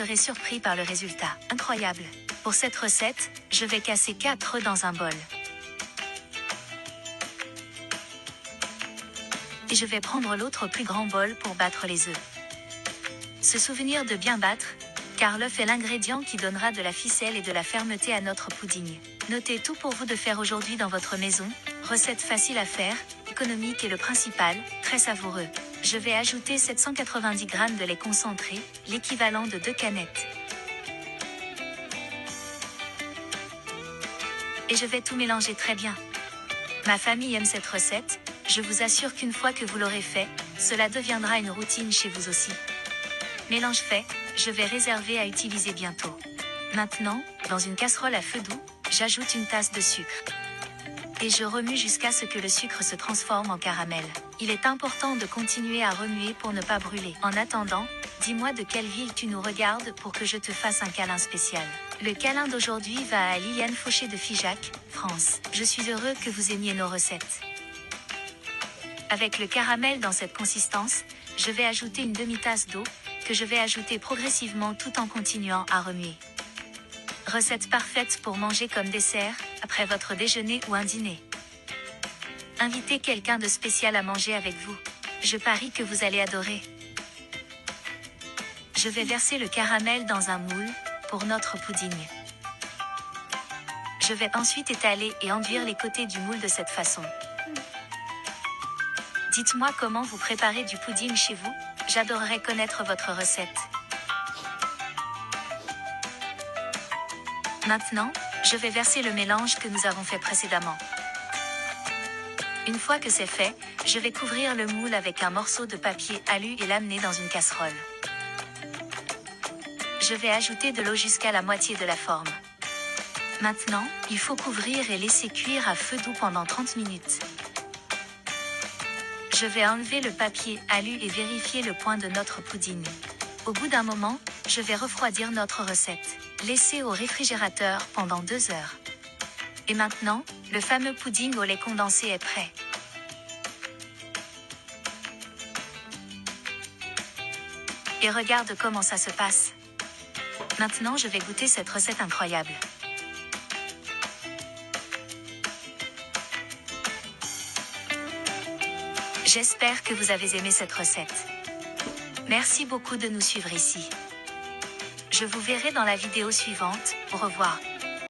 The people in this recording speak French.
serez surpris par le résultat. Incroyable! Pour cette recette, je vais casser 4 œufs dans un bol. Et je vais prendre l'autre plus grand bol pour battre les œufs. Se souvenir de bien battre, car l'œuf est l'ingrédient qui donnera de la ficelle et de la fermeté à notre pudding. Notez tout pour vous de faire aujourd'hui dans votre maison, recette facile à faire, économique et le principal, très savoureux. Je vais ajouter 790 g de lait concentré, l'équivalent de 2 canettes. Et je vais tout mélanger très bien. Ma famille aime cette recette, je vous assure qu'une fois que vous l'aurez fait, cela deviendra une routine chez vous aussi. Mélange fait, je vais réserver à utiliser bientôt. Maintenant, dans une casserole à feu doux, j'ajoute une tasse de sucre. Et je remue jusqu'à ce que le sucre se transforme en caramel. Il est important de continuer à remuer pour ne pas brûler. En attendant, dis-moi de quelle ville tu nous regardes pour que je te fasse un câlin spécial. Le câlin d'aujourd'hui va à Liliane Fauché de Figeac, France. Je suis heureux que vous aimiez nos recettes. Avec le caramel dans cette consistance, je vais ajouter une demi-tasse d'eau, que je vais ajouter progressivement tout en continuant à remuer. Recette parfaite pour manger comme dessert, après votre déjeuner ou un dîner. Invitez quelqu'un de spécial à manger avec vous. Je parie que vous allez adorer. Je vais verser le caramel dans un moule, pour notre pudding. Je vais ensuite étaler et enduire les côtés du moule de cette façon. Dites-moi comment vous préparez du pudding chez vous, j'adorerais connaître votre recette. Maintenant, je vais verser le mélange que nous avons fait précédemment. Une fois que c'est fait, je vais couvrir le moule avec un morceau de papier alu et l'amener dans une casserole. Je vais ajouter de l'eau jusqu'à la moitié de la forme. Maintenant, il faut couvrir et laisser cuire à feu doux pendant 30 minutes. Je vais enlever le papier alu et vérifier le point de notre pudding. Au bout d'un moment, je vais refroidir notre recette. Laissez au réfrigérateur pendant 2 heures. Et maintenant, le fameux pudding au lait condensé est prêt. Et regarde comment ça se passe. Maintenant, je vais goûter cette recette incroyable. J'espère que vous avez aimé cette recette. Merci beaucoup de nous suivre ici. Je vous verrai dans la vidéo suivante, au revoir.